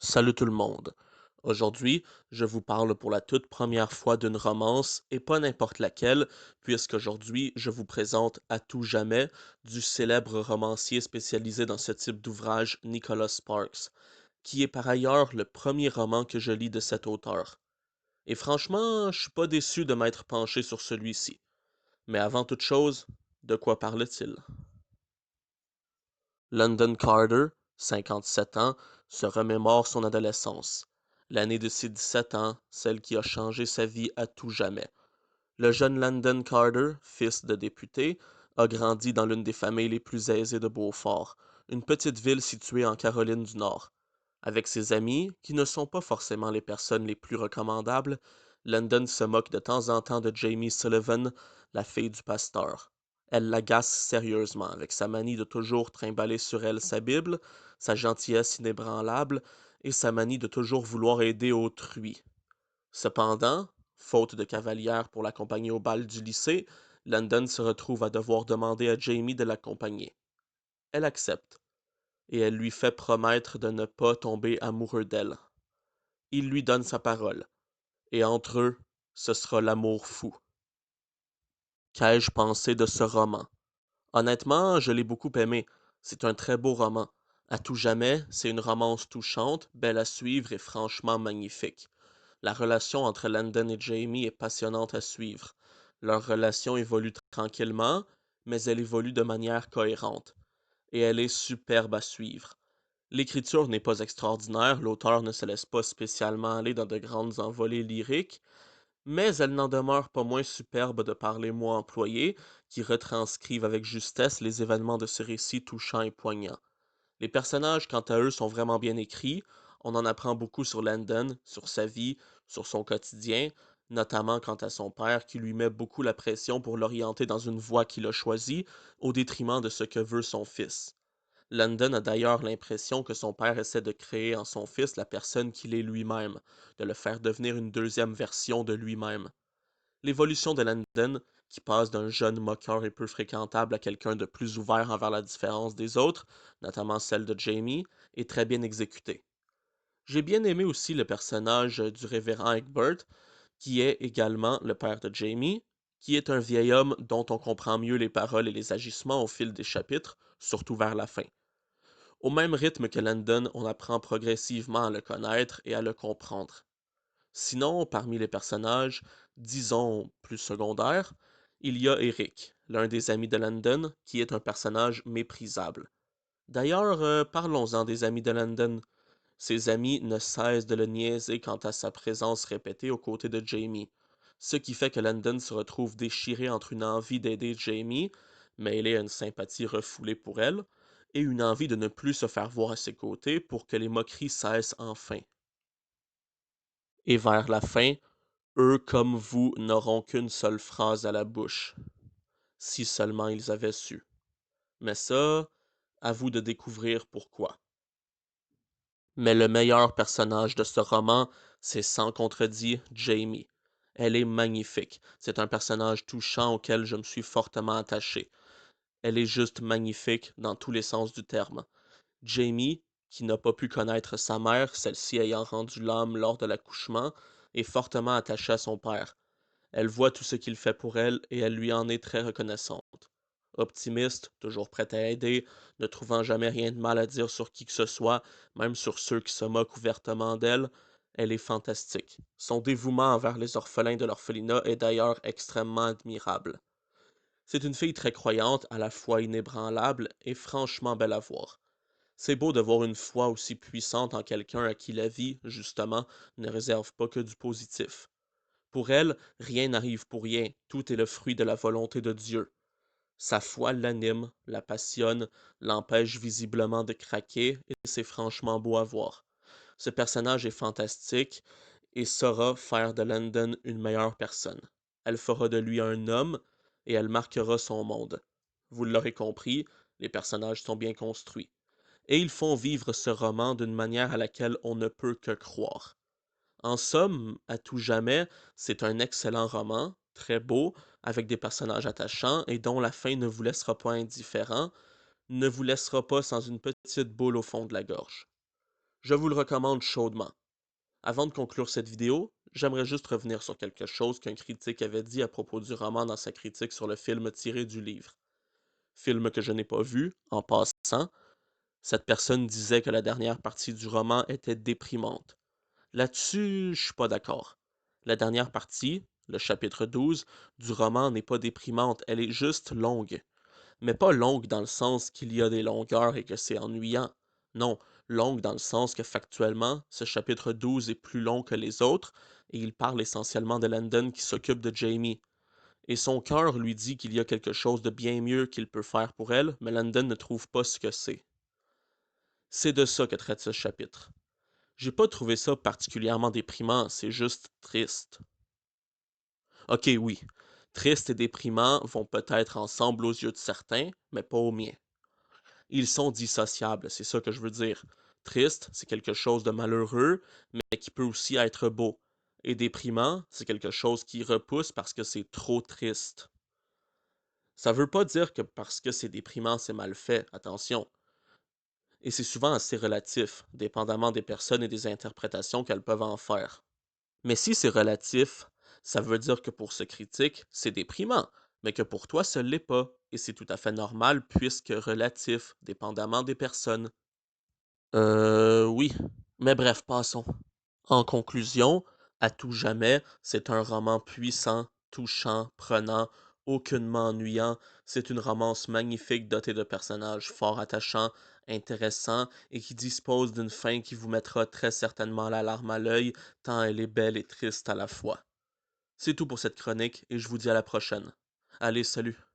Salut tout le monde. Aujourd'hui, je vous parle pour la toute première fois d'une romance, et pas n'importe laquelle, puisqu'aujourd'hui, je vous présente À tout jamais du célèbre romancier spécialisé dans ce type d'ouvrage, Nicholas Sparks, qui est par ailleurs le premier roman que je lis de cet auteur. Et franchement, je suis pas déçu de m'être penché sur celui-ci. Mais avant toute chose, de quoi parle-t-il? London Carter, 57 ans, se remémore son adolescence. L'année de ses 17 ans, celle qui a changé sa vie à tout jamais. Le jeune London Carter, fils de député, a grandi dans l'une des familles les plus aisées de Beaufort, une petite ville située en Caroline du Nord. Avec ses amis, qui ne sont pas forcément les personnes les plus recommandables, London se moque de temps en temps de Jamie Sullivan, la fille du pasteur. Elle l'agace sérieusement avec sa manie de toujours trimballer sur elle sa Bible, sa gentillesse inébranlable et sa manie de toujours vouloir aider autrui. Cependant, faute de cavalière pour l'accompagner au bal du lycée, London se retrouve à devoir demander à Jamie de l'accompagner. Elle accepte, et elle lui fait promettre de ne pas tomber amoureux d'elle. Il lui donne sa parole, et entre eux, ce sera l'amour fou. Qu'ai-je pensé de ce roman? Honnêtement, je l'ai beaucoup aimé. C'est un très beau roman. À tout jamais, c'est une romance touchante, belle à suivre et franchement magnifique. La relation entre Landon et Jamie est passionnante à suivre. Leur relation évolue tranquillement, mais elle évolue de manière cohérente. Et elle est superbe à suivre. L'écriture n'est pas extraordinaire, l'auteur ne se laisse pas spécialement aller dans de grandes envolées lyriques, mais elle n'en demeure pas moins superbe de par les mots employés, qui retranscrivent avec justesse les événements de ce récit touchant et poignant. Les personnages, quant à eux, sont vraiment bien écrits. On en apprend beaucoup sur Landon, sur sa vie, sur son quotidien, notamment quant à son père qui lui met beaucoup la pression pour l'orienter dans une voie qu'il a choisie, au détriment de ce que veut son fils. Landon a d'ailleurs l'impression que son père essaie de créer en son fils la personne qu'il est lui-même, de le faire devenir une deuxième version de lui-même. L'évolution de Landon, qui passe d'un jeune moqueur et peu fréquentable à quelqu'un de plus ouvert envers la différence des autres, notamment celle de Jamie, est très bien exécutée. J'ai bien aimé aussi le personnage du révérend Egbert, qui est également le père de Jamie, qui est un vieil homme dont on comprend mieux les paroles et les agissements au fil des chapitres, surtout vers la fin. Au même rythme que Landon, on apprend progressivement à le connaître et à le comprendre. Sinon, parmi les personnages, disons plus secondaires, il y a Eric, l'un des amis de Landon, qui est un personnage méprisable. D'ailleurs, parlons-en des amis de Landon. Ses amis ne cessent de le niaiser quant à sa présence répétée aux côtés de Jamie, ce qui fait que Landon se retrouve déchiré entre une envie d'aider Jamie, mêlée à une sympathie refoulée pour elle, et une envie de ne plus se faire voir à ses côtés pour que les moqueries cessent enfin. Et vers la fin, eux comme vous n'auront qu'une seule phrase à la bouche. Si seulement ils avaient su. Mais ça, à vous de découvrir pourquoi. Mais le meilleur personnage de ce roman, c'est sans contredit Jamie. Elle est magnifique. C'est un personnage touchant auquel je me suis fortement attaché. Elle est juste magnifique dans tous les sens du terme. Jamie, qui n'a pas pu connaître sa mère, celle-ci ayant rendu l'âme lors de l'accouchement, est fortement attachée à son père. Elle voit tout ce qu'il fait pour elle et elle lui en est très reconnaissante. Optimiste, toujours prête à aider, ne trouvant jamais rien de mal à dire sur qui que ce soit, même sur ceux qui se moquent ouvertement d'elle, elle est fantastique. Son dévouement envers les orphelins de l'orphelinat est d'ailleurs extrêmement admirable. C'est une fille très croyante, à la fois inébranlable et franchement belle à voir. C'est beau de voir une foi aussi puissante en quelqu'un à qui la vie, justement, ne réserve pas que du positif. Pour elle, rien n'arrive pour rien, tout est le fruit de la volonté de Dieu. Sa foi l'anime, la passionne, l'empêche visiblement de craquer, et c'est franchement beau à voir. Ce personnage est fantastique et saura faire de Landon une meilleure personne. Elle fera de lui un homme et elle marquera son monde. Vous l'aurez compris, les personnages sont bien construits. Et ils font vivre ce roman d'une manière à laquelle on ne peut que croire. En somme, à tout jamais, c'est un excellent roman, très beau, avec des personnages attachants et dont la fin ne vous laissera pas indifférent, ne vous laissera pas sans une petite boule au fond de la gorge. Je vous le recommande chaudement. Avant de conclure cette vidéo, j'aimerais juste revenir sur quelque chose qu'un critique avait dit à propos du roman dans sa critique sur le film tiré du livre. Film que je n'ai pas vu, en passant. Cette personne disait que la dernière partie du roman était déprimante. Là-dessus, je suis pas d'accord. La dernière partie, le chapitre 12, du roman n'est pas déprimante, elle est juste longue. Mais pas longue dans le sens qu'il y a des longueurs et que c'est ennuyant. Non, longue dans le sens que factuellement, ce chapitre 12 est plus long que les autres, et il parle essentiellement de Landon qui s'occupe de Jamie. Et son cœur lui dit qu'il y a quelque chose de bien mieux qu'il peut faire pour elle, mais Landon ne trouve pas ce que c'est. C'est de ça que traite ce chapitre. J'ai pas trouvé ça particulièrement déprimant, c'est juste triste. Ok, oui, triste et déprimant vont peut-être ensemble aux yeux de certains, mais pas aux miens. Ils sont dissociables, c'est ça que je veux dire. Triste, c'est quelque chose de malheureux, mais qui peut aussi être beau. Et déprimant, c'est quelque chose qui repousse parce que c'est trop triste. Ça veut pas dire que parce que c'est déprimant, c'est mal fait, attention. Et c'est souvent assez relatif, dépendamment des personnes et des interprétations qu'elles peuvent en faire. Mais si c'est relatif, ça veut dire que pour ce critique, c'est déprimant, mais que pour toi, ce l'est pas. Et c'est tout à fait normal puisque relatif, dépendamment des personnes. Oui. Mais bref, passons. En conclusion, À tout jamais, c'est un roman puissant, touchant, prenant, aucunement ennuyant. C'est une romance magnifique dotée de personnages fort attachants, intéressants et qui dispose d'une fin qui vous mettra très certainement la larme à l'œil, tant elle est belle et triste à la fois. C'est tout pour cette chronique et je vous dis à la prochaine. Allez, salut!